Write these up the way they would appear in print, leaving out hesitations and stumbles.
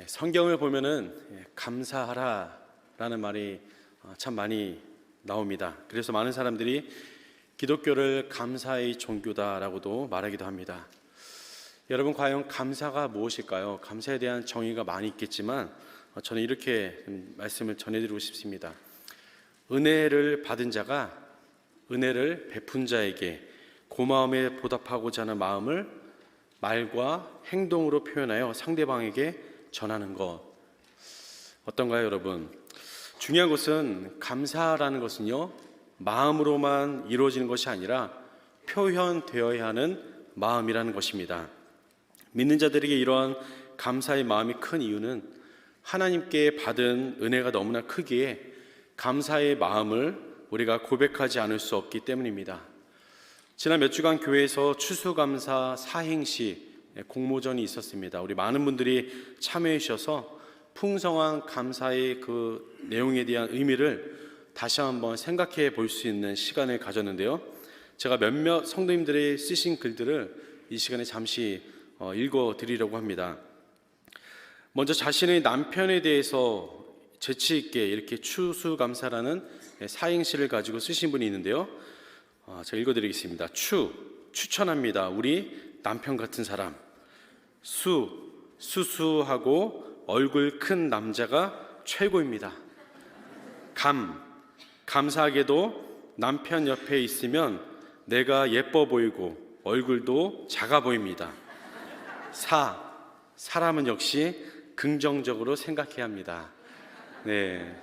성경을 보면은 감사하라라는 말이 참 많이 나옵니다. 그래서 많은 사람들이 기독교를 감사의 종교다라고도 말하기도 합니다. 여러분, 과연 감사가 무엇일까요? 감사에 대한 정의가 많이 있겠지만 저는 이렇게 말씀을 전해드리고 싶습니다. 은혜를 받은 자가 은혜를 베푼 자에게 고마움에 보답하고자 하는 마음을 말과 행동으로 표현하여 상대방에게 전하는 것. 어떤가요, 여러분? 중요한 것은 감사라는 것은요, 마음으로만 이루어지는 것이 아니라 표현되어야 하는 마음이라는 것입니다. 믿는 자들에게 이러한 감사의 마음이 큰 이유는 하나님께 받은 은혜가 너무나 크기에 감사의 마음을 우리가 고백하지 않을 수 없기 때문입니다. 지난 몇 주간 교회에서 추수감사 사행시 공모전이 있었습니다. 우리 많은 분들이 참여해 주셔서 풍성한 감사의 그 내용에 대한 의미를 다시 한번 생각해 볼 수 있는 시간을 가졌는데요. 제가 몇몇 성도님들이 쓰신 글들을 이 시간에 잠시 읽어 드리려고 합니다. 먼저 자신의 남편에 대해서 재치 있게 이렇게 추수감사라는 사행시를 가지고 쓰신 분이 있는데요. 제가 읽어 드리겠습니다. 추천합니다. 우리 남편 같은 사람. 수수하고 얼굴 큰 남자가 최고입니다. 감사하게도 남편 옆에 있으면 내가 예뻐 보이고 얼굴도 작아 보입니다. 사람은 역시 긍정적으로 생각해야 합니다.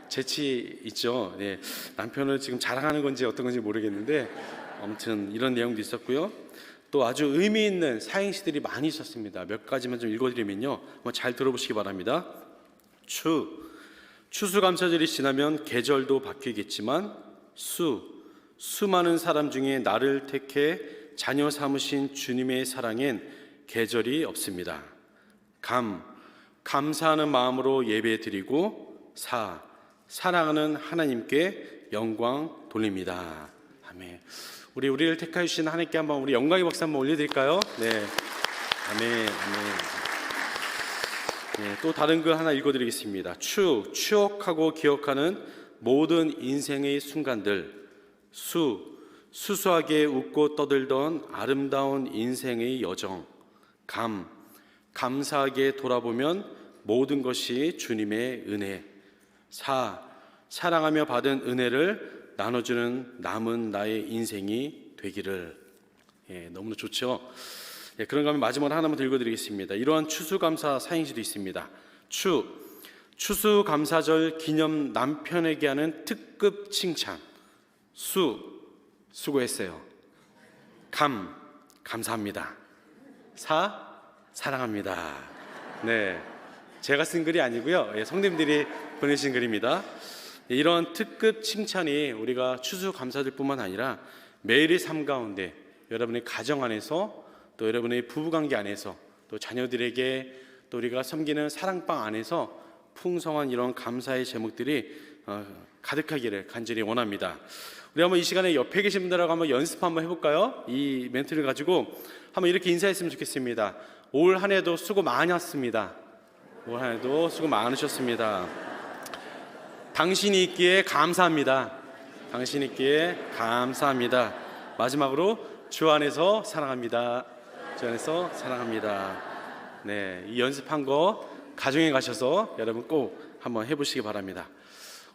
재치 있죠. 남편을 지금 자랑하는 건지 어떤 건지 모르겠는데 아무튼 이런 내용도 있었고요. 또 아주 의미 있는 사행시들이 많이 있었습니다. 몇 가지만 좀 읽어드리면요, 한번 잘 들어보시기 바랍니다. 추수감사절이 지나면 계절도 바뀌겠지만 수많은 사람 중에 나를 택해 자녀 삼으신 주님의 사랑엔 계절이 없습니다. 감사하는 마음으로 예배드리고 사랑하는 하나님께 영광 돌립니다. 아멘. 우리를 택하여 주신 하나님께 한번 우리 영광의 박수 한번 올려드릴까요? 아멘. 또 다른 글 하나 읽어드리겠습니다. 추억하고 기억하는 모든 인생의 순간들. 수수하게 웃고 떠들던 아름다운 인생의 여정. 감사하게 돌아보면 모든 것이 주님의 은혜. 사랑하며 받은 은혜를 나눠주는 남은 나의 인생이 되기를. 너무나 좋죠. 그런가 하면 마지막으로 하나만 더 읽어드리겠습니다. 이러한 추수감사 사행시도 있습니다. 추수감사절 기념 남편에게 하는 특급 칭찬. 수고했어요. 감사합니다. 사랑합니다. 제가 쓴 글이 아니고요, 성도님들이 보내신 글입니다. 이런 특급 칭찬이 우리가 추수감사절뿐만 아니라 매일의 삶 가운데, 여러분의 가정 안에서, 또 여러분의 부부관계 안에서, 또 자녀들에게, 또 우리가 섬기는 사랑방 안에서 풍성한 이런 감사의 제목들이 가득하기를 간절히 원합니다. 우리 한번 이 시간에 옆에 계신 분들하고 한번 연습 한번 해볼까요? 이 멘트를 가지고 한번 이렇게 인사했으면 좋겠습니다. 올 한 해도 수고 많았습니다. 올 한 해도 수고 많으셨습니다. 당신이 있기에 감사합니다. 당신이 있기에 감사합니다. 마지막으로 주 안에서 사랑합니다. 주 안에서 사랑합니다. 이 연습한 거 가정에 가셔서 여러분 꼭 한번 해보시기 바랍니다.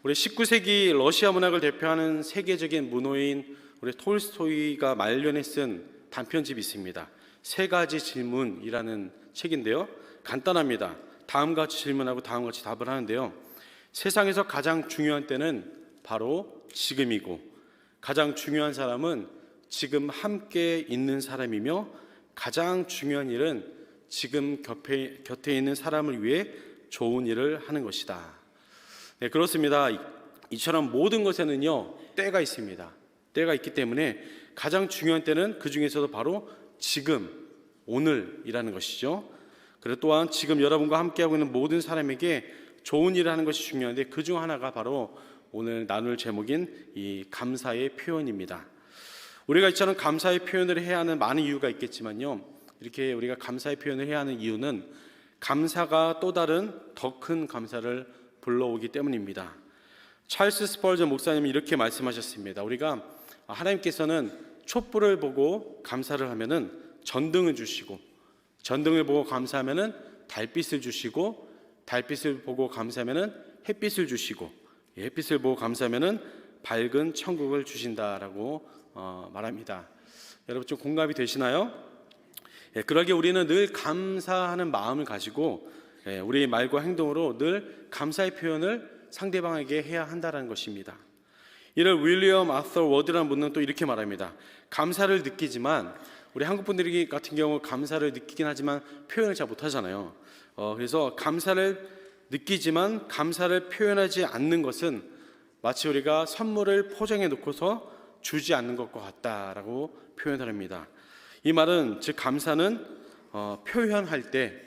우리 19세기 러시아 문학을 대표하는 세계적인 문호인 우리 톨스토이가 말년에 쓴 단편집이 있습니다. 세 가지 질문이라는 책인데요, 간단합니다. 다음과 같이 질문하고 다음과 같이 답을 하는데요, 세상에서 가장 중요한 때는 바로 지금이고, 가장 중요한 사람은 지금 함께 있는 사람이며, 가장 중요한 일은 지금 곁에 있는 사람을 위해 좋은 일을 하는 것이다. 그렇습니다. 이처럼 모든 것에는요, 때가 있습니다. 때가 있기 때문에 가장 중요한 때는 그 중에서도 바로 지금, 오늘이라는 것이죠. 그리고 또한 지금 여러분과 함께하고 있는 모든 사람에게 좋은 일을 하는 것이 중요한데, 그 중 하나가 바로 오늘 나눌 제목인 이 감사의 표현입니다. 우리가 이처럼 감사의 표현을 해야 하는 많은 이유가 있겠지만요, 이렇게 우리가 감사의 표현을 해야 하는 이유는 감사가 또 다른 더 큰 감사를 불러오기 때문입니다. 찰스 스펄전 목사님이 이렇게 말씀하셨습니다. 우리가 하나님께서는 촛불을 보고 감사를 하면은 전등을 주시고, 전등을 보고 감사하면은 달빛을 주시고, 달빛을 보고 감사하면은 햇빛을 주시고, 햇빛을 보고 감사하면은 밝은 천국을 주신다라고 말합니다. 여러분 좀 공감이 되시나요? 그러기에 우리는 늘 감사하는 마음을 가지고 우리 말과 행동으로 늘 감사의 표현을 상대방에게 해야 한다는 것입니다. 이를 윌리엄 아서 워드라는 분은 또 이렇게 말합니다. 감사를 느끼지만, 우리 한국 분들이 같은 경우 감사를 느끼긴 하지만 표현을 잘 못하잖아요. 그래서 감사를 느끼지만 감사를 표현하지 않는 것은 마치 우리가 선물을 포장해 놓고서 주지 않는 것과 같다라고 표현을 합니다. 이 말은 즉 감사는 표현할 때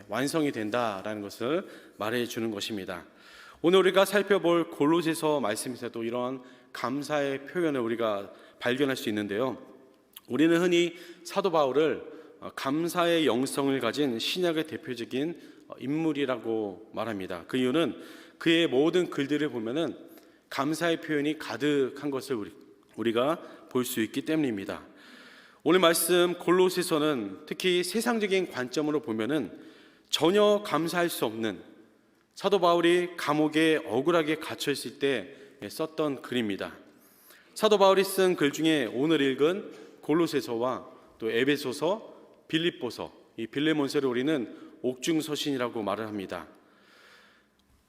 완성이 된다라는 것을 말해 주는 것입니다. 오늘 우리가 살펴볼 골로새서 말씀에서도 이러한 감사의 표현을 우리가 발견할 수 있는데요. 우리는 흔히 사도 바울을 감사의 영성을 가진 신약의 대표적인 인물이라고 말합니다. 그 이유는 그의 모든 글들을 보면은 감사의 표현이 가득한 것을 우리가 볼 수 있기 때문입니다. 오늘 말씀 골로새서는 특히 세상적인 관점으로 보면은 전혀 감사할 수 없는, 사도 바울이 감옥에 억울하게 갇혀 있을 때 썼던 글입니다. 사도 바울이 쓴 글 중에 오늘 읽은 골로새서와 또 에베소서, 빌립보서, 이 빌레몬서를 우리는 옥중서신이라고 말을 합니다.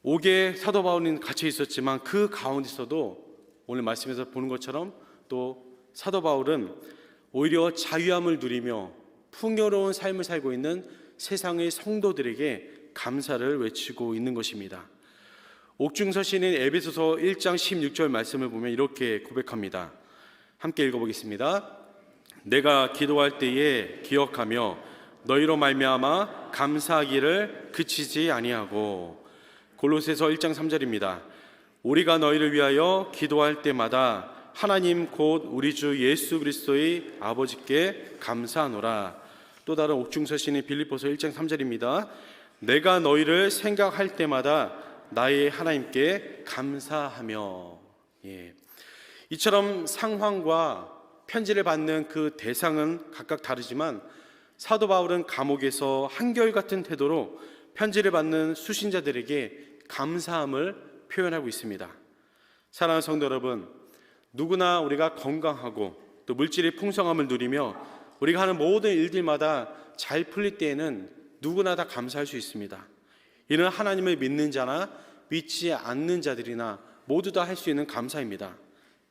옥에 사도 바울은 갇혀 있었지만 그 가운데서도 오늘 말씀에서 보는 것처럼 또 사도 바울은 오히려 자유함을 누리며 풍요로운 삶을 살고 있는 세상의 성도들에게 감사를 외치고 있는 것입니다. 옥중서신인 에베소서 1장 16절 말씀을 보면 이렇게 고백합니다. 함께 읽어보겠습니다. 내가 기도할 때에 기억하며 너희로 말미암아 감사하기를 그치지 아니하고. 골로새서 1장 3절입니다. 우리가 너희를 위하여 기도할 때마다 하나님 곧 우리 주 예수 그리스도의 아버지께 감사하노라. 또 다른 옥중서신인 빌립보서 1장 3절입니다. 내가 너희를 생각할 때마다 나의 하나님께 감사하며. 이처럼 상황과 편지를 받는 그 대상은 각각 다르지만 사도 바울은 감옥에서 한결같은 태도로 편지를 받는 수신자들에게 감사함을 표현하고 있습니다. 사랑하는 성도 여러분, 누구나 우리가 건강하고 또 물질의 풍성함을 누리며 우리가 하는 모든 일들마다 잘 풀릴 때에는 누구나 다 감사할 수 있습니다. 이는 하나님을 믿는 자나 믿지 않는 자들이나 모두 다 할 수 있는 감사입니다.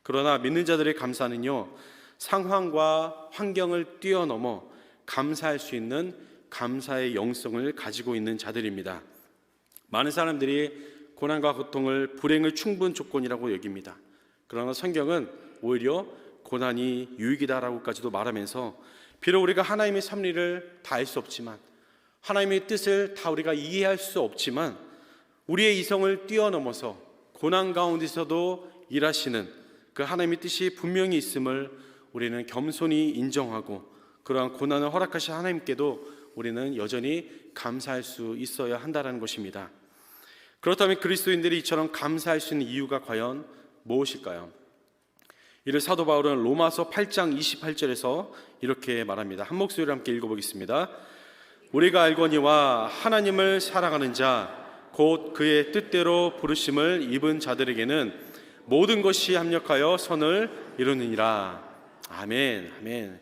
그러나 믿는 자들의 감사는요, 상황과 환경을 뛰어넘어 감사할 수 있는 감사의 영성을 가지고 있는 자들입니다. 많은 사람들이 고난과 고통을 불행의 충분 조건이라고 여깁니다. 그러나 성경은 오히려 고난이 유익이다라고까지도 말하면서 비록 우리가 하나님의 섭리를 다 알 수 없지만, 하나님의 뜻을 다 우리가 이해할 수 없지만 우리의 이성을 뛰어넘어서 고난 가운데서도 일하시는 그 하나님의 뜻이 분명히 있음을 우리는 겸손히 인정하고, 그러한 고난을 허락하신 하나님께도 우리는 여전히 감사할 수 있어야 한다는 것입니다. 그렇다면 그리스도인들이 이처럼 감사할 수 있는 이유가 과연 무엇일까요? 이를 사도 바울은 로마서 8장 28절에서 이렇게 말합니다. 한 목소리로 함께 읽어보겠습니다. 우리가 알거니와 하나님을 사랑하는 자 곧 그의 뜻대로 부르심을 입은 자들에게는 모든 것이 합력하여 선을 이루느니라. 아멘, 아멘.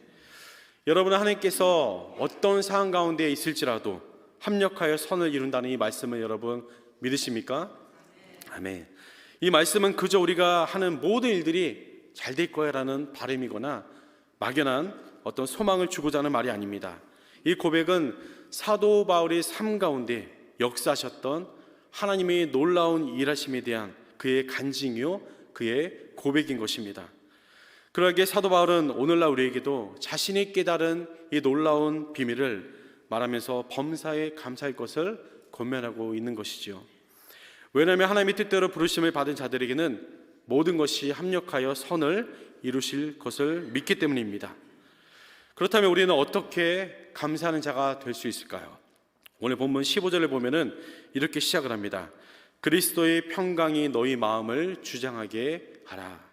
여러분은 하나님께서 어떤 상황 가운데 있을지라도 합력하여 선을 이룬다는 이 말씀을 여러분 믿으십니까? 아멘. 이 말씀은 그저 우리가 하는 모든 일들이 잘 될 거야 라는 바람이거나 막연한 어떤 소망을 주고자 하는 말이 아닙니다. 이 고백은 사도 바울의 삶 가운데 역사하셨던 하나님의 놀라운 일하심에 대한 그의 간증이요, 그의 고백인 것입니다. 그러기에 사도 바울은 오늘날 우리에게도 자신이 깨달은 이 놀라운 비밀을 말하면서 범사에 감사할 것을 권면하고 있는 것이지요. 왜냐하면 하나님의 뜻대로 부르심을 받은 자들에게는 모든 것이 합력하여 선을 이루실 것을 믿기 때문입니다. 그렇다면 우리는 어떻게 감사하는 자가 될 수 있을까요? 오늘 본문 15절을 보면은 이렇게 시작을 합니다. 그리스도의 평강이 너희 마음을 주장하게 하라.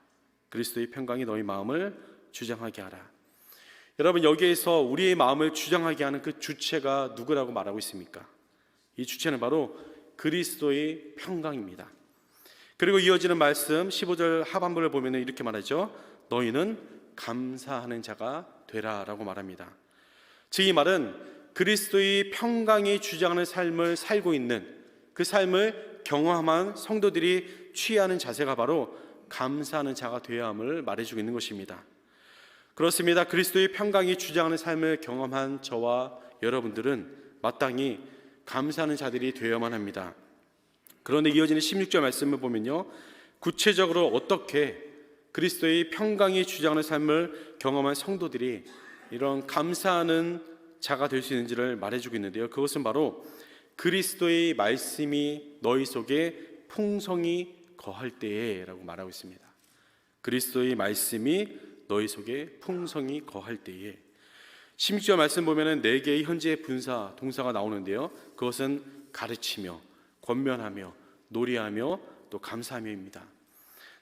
그리스도의 평강이 너희 마음을 주장하게 하라. 여러분, 여기에서 우리의 마음을 주장하게 하는 그 주체가 누구라고 말하고 있습니까? 이 주체는 바로 그리스도의 평강입니다. 그리고 이어지는 말씀 15절 하반부를 보면 이렇게 말하죠. 너희는 감사하는 자가 되라 라고 말합니다. 즉 이 말은 그리스도의 평강이 주장하는 삶을 살고 있는, 그 삶을 경험한 성도들이 취하는 자세가 바로 감사하는 자가 되어야 함을 말해주고 있는 것입니다. 그렇습니다. 그리스도의 평강이 주장하는 삶을 경험한 저와 여러분들은 마땅히 감사하는 자들이 되어야만 합니다. 그런데 이어지는 16절 말씀을 보면요, 구체적으로 어떻게 그리스도의 평강이 주장하는 삶을 경험한 성도들이 이런 감사하는 자가 될 수 있는지를 말해주고 있는데요, 그것은 바로 그리스도의 말씀이 너희 속에 풍성히 거할 때에 라고 말하고 있습니다. 그리스도의 말씀이 너희 속에 풍성히 거할 때에. 16절 말씀 보면은 4개의 현재 분사 동사가 나오는데요, 그것은 가르치며, 권면하며, 놀이하며, 또 감사하며입니다.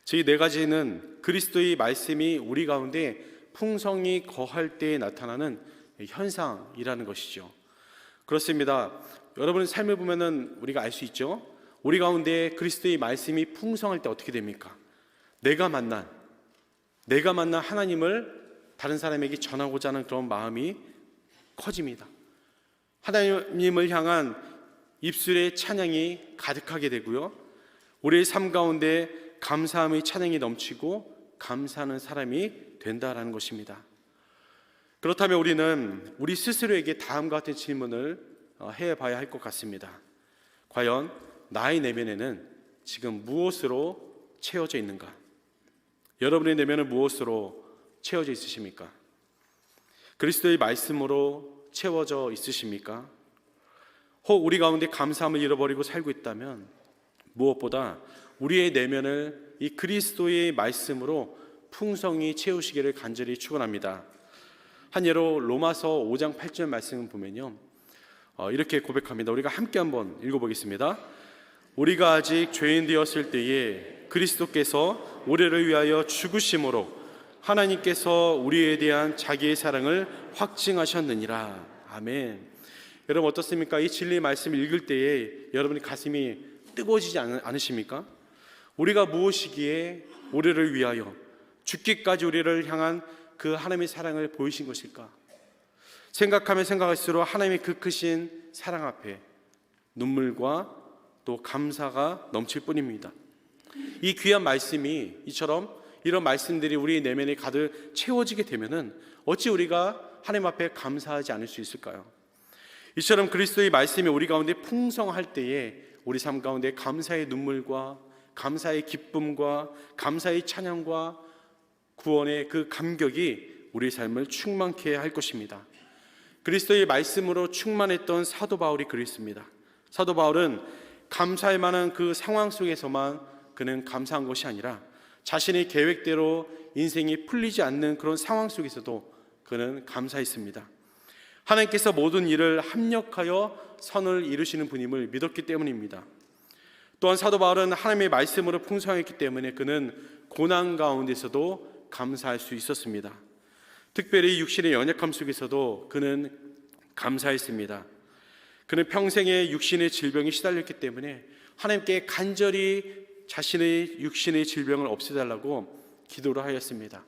즉 이 4가지는 그리스도의 말씀이 우리 가운데 풍성히 거할 때에 나타나는 현상이라는 것이죠. 그렇습니다. 여러분의 삶을 보면은 우리가 알 수 있죠. 우리 가운데 그리스도의 말씀이 풍성할 때 어떻게 됩니까? 내가 만난 하나님을 다른 사람에게 전하고자 하는 그런 마음이 커집니다. 하나님을 향한 입술의 찬양이 가득하게 되고요, 우리의 삶 가운데 감사함의 찬양이 넘치고 감사하는 사람이 된다라는 것입니다. 그렇다면 우리는 우리 스스로에게 다음과 같은 질문을 해봐야 할 것 같습니다. 과연 나의 내면에는 지금 무엇으로 채워져 있는가? 여러분의 내면은 무엇으로 채워져 있으십니까? 그리스도의 말씀으로 채워져 있으십니까? 혹 우리 가운데 감사함을 잃어버리고 살고 있다면 무엇보다 우리의 내면을 이 그리스도의 말씀으로 풍성히 채우시기를 간절히 축원합니다. 한 예로 로마서 5장 8절 말씀을 보면요, 이렇게 고백합니다. 우리가 함께 한번 읽어보겠습니다. 우리가 아직 죄인 되었을 때에 그리스도께서 우리를 위하여 죽으심으로 하나님께서 우리에 대한 자기의 사랑을 확증하셨느니라. 아멘. 여러분 어떻습니까? 이 진리의 말씀을 읽을 때에 여러분의 가슴이 뜨거워지지 않으십니까? 우리가 무엇이기에 우리를 위하여 죽기까지 우리를 향한 그 하나님의 사랑을 보이신 것일까? 생각하면 생각할수록 하나님의 그 크신 사랑 앞에 눈물과 또 감사가 넘칠 뿐입니다. 이 귀한 말씀이 이런 말씀들이 우리 내면에 가득 채워지게 되면은 어찌 우리가 하나님 앞에 감사하지 않을 수 있을까요? 이처럼 그리스도의 말씀이 우리 가운데 풍성할 때에 우리 삶 가운데 감사의 눈물과 감사의 기쁨과 감사의 찬양과 구원의 그 감격이 우리 삶을 충만케 할 것입니다. 그리스도의 말씀으로 충만했던 사도 바울이 그랬습니다. 사도 바울은 감사할 만한 그 상황 속에서만 그는 감사한 것이 아니라 자신의 계획대로 인생이 풀리지 않는 그런 상황 속에서도 그는 감사했습니다. 하나님께서 모든 일을 합력하여 선을 이루시는 분임을 믿었기 때문입니다. 또한 사도 바울은 하나님의 말씀으로 풍성했기 때문에 그는 고난 가운데서도 감사할 수 있었습니다. 특별히 육신의 연약함 속에서도 그는 감사했습니다. 그는 평생의 육신의 질병에 시달렸기 때문에 하나님께 간절히 자신의 육신의 질병을 없애달라고 기도를 하였습니다.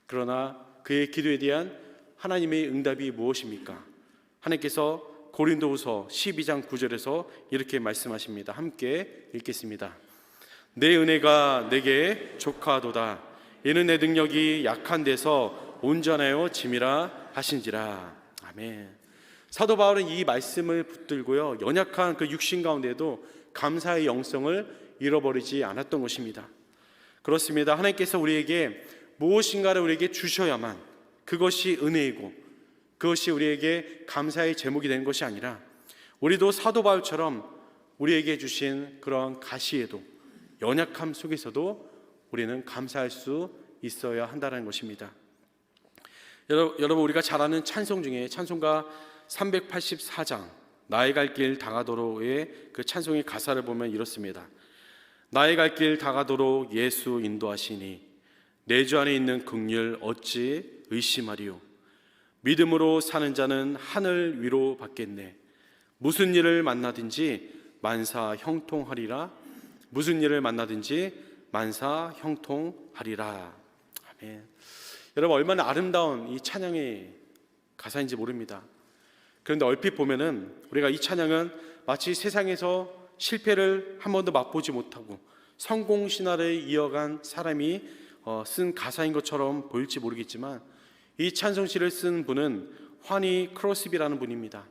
그러나 그의 기도에 대한 하나님의 응답이 무엇입니까? 하나님께서 고린도후서 12장 9절에서 이렇게 말씀하십니다. 함께 읽겠습니다. 내 은혜가 내게 족하도다. 이는 내 능력이 약한 데서 온전하여 짐이라 하신지라. 아멘. 사도 바울은 이 말씀을 붙들고요, 연약한 그 육신 가운데도 감사의 영성을 잃어버리지 않았던 것입니다. 그렇습니다. 하나님께서 우리에게 무엇인가를 우리에게 주셔야만 그것이 은혜이고 그것이 우리에게 감사의 제목이 되는 것이 아니라 우리도 사도 바울처럼 우리에게 주신 그런 가시에도 연약함 속에서도 우리는 감사할 수 있어야 한다는 것입니다. 여러분 우리가 잘 아는 찬송 중에 찬송가 384장 나의 갈 길 다가도록의 그 찬송의 가사를 보면 이렇습니다. 나의 갈 길 다가도록 예수 인도하시니 내 주 안에 있는 긍휼 어찌 의심하리요. 믿음으로 사는 자는 하늘 위로 받겠네. 무슨 일을 만나든지 만사 형통하리라. 무슨 일을 만나든지 만사 형통하리라. 아멘. 여러분, 얼마나 아름다운 이 찬양의 가사인지 모릅니다. 그런데 얼핏 보면은 우리가 이 찬양은 마치 세상에서 실패를 한 번도 맛보지 못하고 성공 신화를 이어간 사람이 쓴 가사인 것처럼 보일지 모르겠지만, 이 찬송시를 쓴 분은 환희 크로스비라는 분입니다.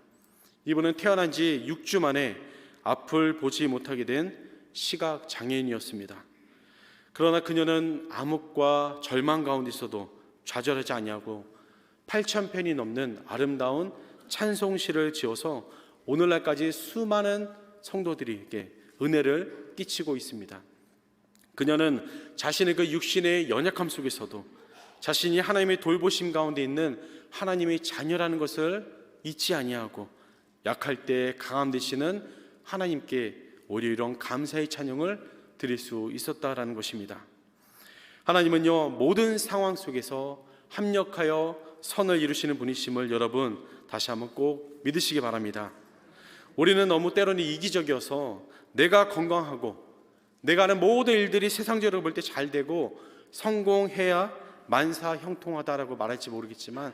이분은 태어난 지 6주 만에 앞을 보지 못하게 된 시각 장애인이었습니다. 그러나 그녀는 암흑과 절망 가운데 있어도 좌절하지 아니하고 8,000편이 넘는 아름다운 찬송시를 지어서 오늘날까지 수많은 성도들에게 은혜를 끼치고 있습니다. 그녀는 자신의 그 육신의 연약함 속에서도 자신이 하나님의 돌보심 가운데 있는 하나님의 자녀라는 것을 잊지 아니하고 약할 때 강함 되시는 하나님께 오히려 이런 감사의 찬양을 드릴 수 있었다라는 것입니다. 하나님은요, 모든 상황 속에서 합력하여 선을 이루시는 분이심을 여러분 다시 한번 꼭 믿으시기 바랍니다. 우리는 너무 때로는 이기적이어서 내가 건강하고 내가 하는 모든 일들이 세상적으로 볼 때 잘 되고 성공해야 만사 형통하다라고 말할지 모르겠지만,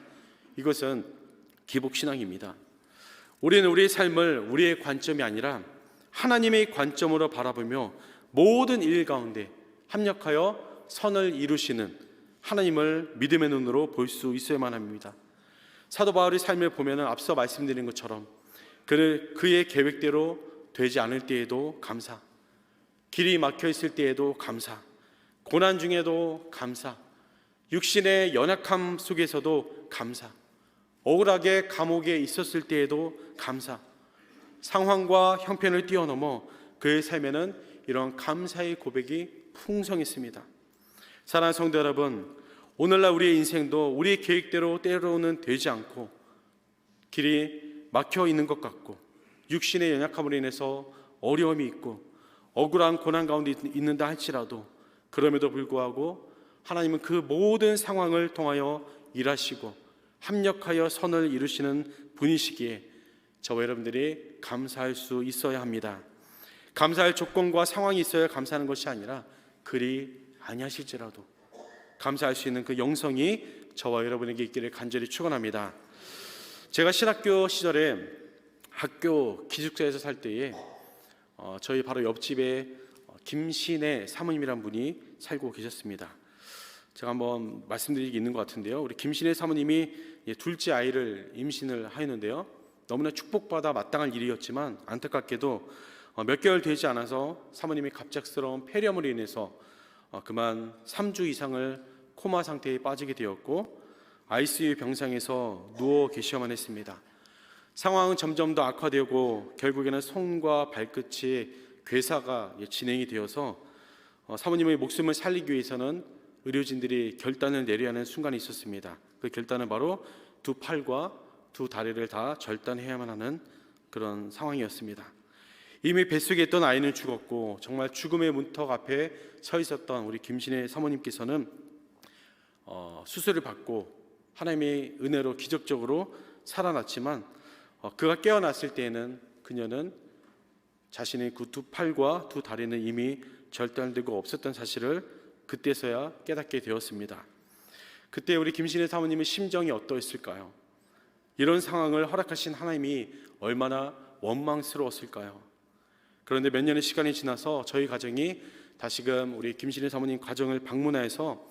이것은 기복신앙입니다. 우리는 우리의 삶을 우리의 관점이 아니라 하나님의 관점으로 바라보며 모든 일 가운데 합력하여 선을 이루시는 하나님을 믿음의 눈으로 볼 수 있어야만 합니다. 사도 바울의 삶을 보면 앞서 말씀드린 것처럼 그의 계획대로 되지 않을 때에도 감사, 길이 막혀 있을 때에도 감사, 고난 중에도 감사, 육신의 연약함 속에서도 감사, 억울하게 감옥에 있었을 때에도 감사, 상황과 형편을 뛰어넘어 그의 삶에는 이런 감사의 고백이 풍성했습니다. 사랑하는 성도 여러분, 오늘날 우리의 인생도 우리의 계획대로 때로는 되지 않고 길이 막혀 있는 것 같고 육신의 연약함으로 인해서 어려움이 있고 억울한 고난 가운데 있는다 할지라도, 그럼에도 불구하고 하나님은 그 모든 상황을 통하여 일하시고 합력하여 선을 이루시는 분이시기에 저와 여러분들이 감사할 수 있어야 합니다. 감사할 조건과 상황이 있어야 감사하는 것이 아니라 그리 아니하실지라도 감사할 수 있는 그 영성이 저와 여러분에게 있기를 간절히 축원합니다. 제가 신학교 시절에 학교 기숙사에서 살 때에 저희 바로 옆집에 김신혜 사모님이란 분이 살고 계셨습니다. 제가 한번 말씀드릴 게 있는 것 같은데요. 우리 김신혜 사모님이 둘째 아이를 임신을 하였는데요. 너무나 축복받아 마땅한 일이었지만 안타깝게도 몇 개월 되지 않아서 사모님이 갑작스러운 폐렴으로 인해서 그만 3주 이상을 코마 상태에 빠지게 되었고 ICU 병상에서 누워 계셔야만 했습니다. 상황은 점점 더 악화되고 결국에는 손과 발끝이 괴사가 진행이 되어서 사모님의 목숨을 살리기 위해서는 의료진들이 결단을 내려야 하는 순간이 있었습니다. 그 결단은 바로 두 팔과 두 다리를 다 절단해야만 하는 그런 상황이었습니다. 이미 뱃속에 있던 아이는 죽었고 정말 죽음의 문턱 앞에 서 있었던 우리 김신혜 사모님께서는 수술을 받고 하나님의 은혜로 기적적으로 살아났지만 그가 깨어났을 때에는 그녀는 자신의 그 두 팔과 두 다리는 이미 절단되고 없었던 사실을 그때서야 깨닫게 되었습니다. 그때 우리 김신혜 사모님의 심정이 어떠했을까요? 이런 상황을 허락하신 하나님이 얼마나 원망스러웠을까요? 그런데 몇 년의 시간이 지나서 저희 가정이 다시금 우리 김신혜 사모님 가정을 방문해서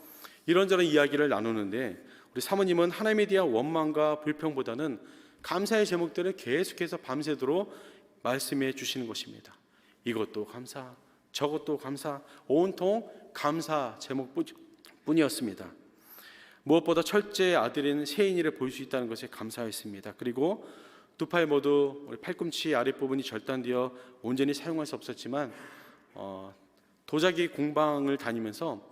이런저런 이야기를 나누는데, 우리 사모님은 하나님에 대한 원망과 불평보다는 감사의 제목들을 계속해서 밤새도록 말씀해 주시는 것입니다. 이것도 감사, 저것도 감사, 온통 감사 제목뿐이었습니다. 무엇보다 첫째 아들인 세인이를 볼 수 있다는 것에 감사했습니다. 그리고 두 팔 모두 우리 팔꿈치 아랫부분이 절단되어 온전히 사용할 수 없었지만 도자기 공방을 다니면서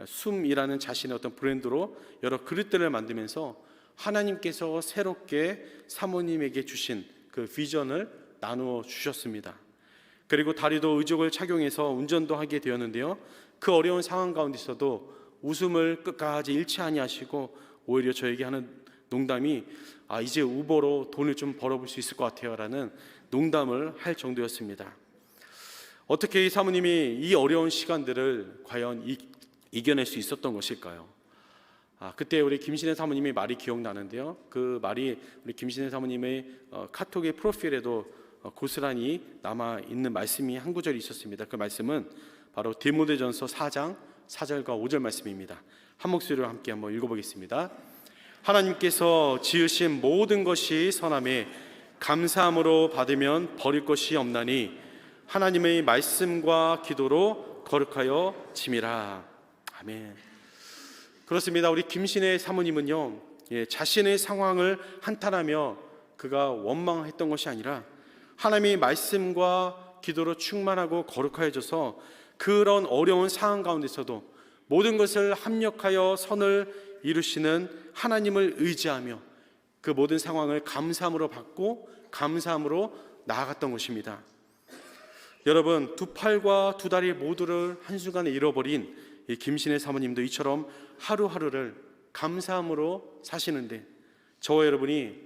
숨이라는 자신의 어떤 브랜드로 여러 그릇들을 만들면서 하나님께서 새롭게 사모님에게 주신 그 비전을 나누어 주셨습니다. 그리고 다리도 의족을 착용해서 운전도 하게 되었는데요. 그 어려운 상황 가운데서도 웃음을 끝까지 잃지 아니하시고 오히려 저에게 하는 농담이 이제 우버로 돈을 좀 벌어볼 수 있을 것 같아요 라는 농담을 할 정도였습니다. 어떻게 이 사모님이 이 어려운 시간들을 과연 이겨낼 수 있었던 것일까요? 그때 우리 김신혜 사모님의 말이 기억나는데요. 그 말이 우리 김신혜 사모님의 카톡의 프로필에도 고스란히 남아있는 말씀이 한 구절이 있었습니다. 그 말씀은 바로 디모데전서 4장 4절과 5절 말씀입니다. 한 목소리로 함께 한번 읽어보겠습니다. 하나님께서 지으신 모든 것이 선함에 감사함으로 받으면 버릴 것이 없나니 하나님의 말씀과 기도로 거룩하여 짐이라. 아멘. 그렇습니다. 우리 김신혜 사모님은요, 자신의 상황을 한탄하며 그가 원망했던 것이 아니라 하나님의 말씀과 기도로 충만하고 거룩하여져서 그런 어려운 상황 가운데서도 모든 것을 합력하여 선을 이루시는 하나님을 의지하며 그 모든 상황을 감사함으로 받고 감사함으로 나아갔던 것입니다. 여러분, 두 팔과 두 다리 모두를 한순간에 잃어버린 이 김신혜 사모님도 이처럼 하루하루를 감사함으로 사시는데 저와 여러분이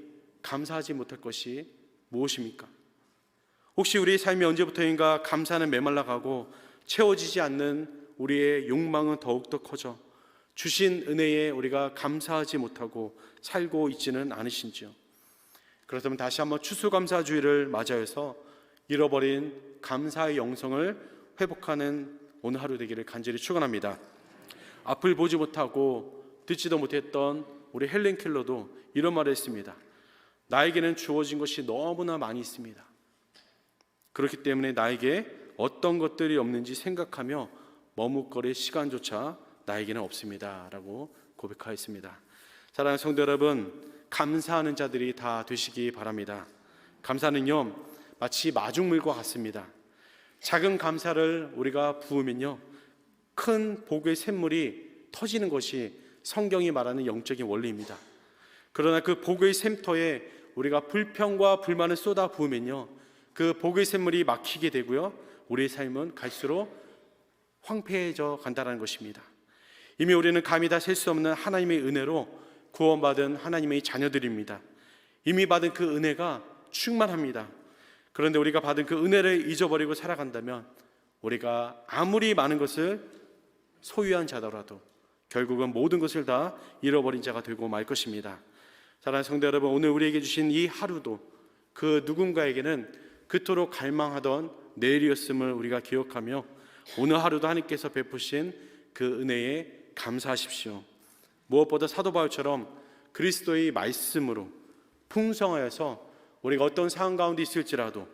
감사하지 못할 것이 무엇입니까? 혹시 우리의 삶이 언제부터인가 감사는 메말라가고 채워지지 않는 우리의 욕망은 더욱더 커져 주신 은혜에 우리가 감사하지 못하고 살고 있지는 않으신지요? 그렇다면 다시 한번 추수감사주의를 맞이해서 잃어버린 감사의 영성을 회복하는 오늘 하루 되기를 간절히 축원합니다. 앞을 보지 못하고 듣지도 못했던 우리 헬렌 켈러도 이런 말을 했습니다. 나에게는 주어진 것이 너무나 많이 있습니다. 그렇기 때문에 나에게 어떤 것들이 없는지 생각하며 머뭇거릴 시간조차 나에게는 없습니다 라고 고백하였습니다. 사랑하는 성도 여러분, 감사하는 자들이 다 되시기 바랍니다. 감사는요 마치 마중물과 같습니다. 작은 감사를 우리가 부으면요 큰 복의 샘물이 터지는 것이 성경이 말하는 영적인 원리입니다. 그러나 그 복의 샘터에 우리가 불평과 불만을 쏟아 부으면요 그 복의 샘물이 막히게 되고요 우리의 삶은 갈수록 황폐해져 간다는 것입니다. 이미 우리는 감히 다 셀 수 없는 하나님의 은혜로 구원받은 하나님의 자녀들입니다. 이미 받은 그 은혜가 충만합니다. 그런데 우리가 받은 그 은혜를 잊어버리고 살아간다면 우리가 아무리 많은 것을 소유한 자더라도 결국은 모든 것을 다 잃어버린 자가 되고 말 것입니다. 사랑하는 성도 여러분, 오늘 우리에게 주신 이 하루도 그 누군가에게는 그토록 갈망하던 내일이었음을 우리가 기억하며 오늘 하루도 하나님께서 베푸신 그 은혜에 감사하십시오. 무엇보다 사도 바울처럼 그리스도의 말씀으로 풍성하여서 우리가 어떤 상황 가운데 있을지라도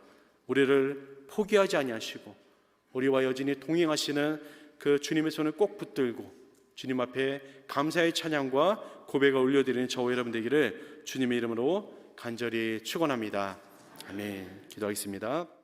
우리를 포기하지 아니하시고 우리와 여전히 동행하시는 그 주님의 손을 꼭 붙들고 주님 앞에 감사의 찬양과 고백을 올려드리는 저와 여러분 되기를 주님의 이름으로 간절히 축원합니다. 아멘. 기도하겠습니다.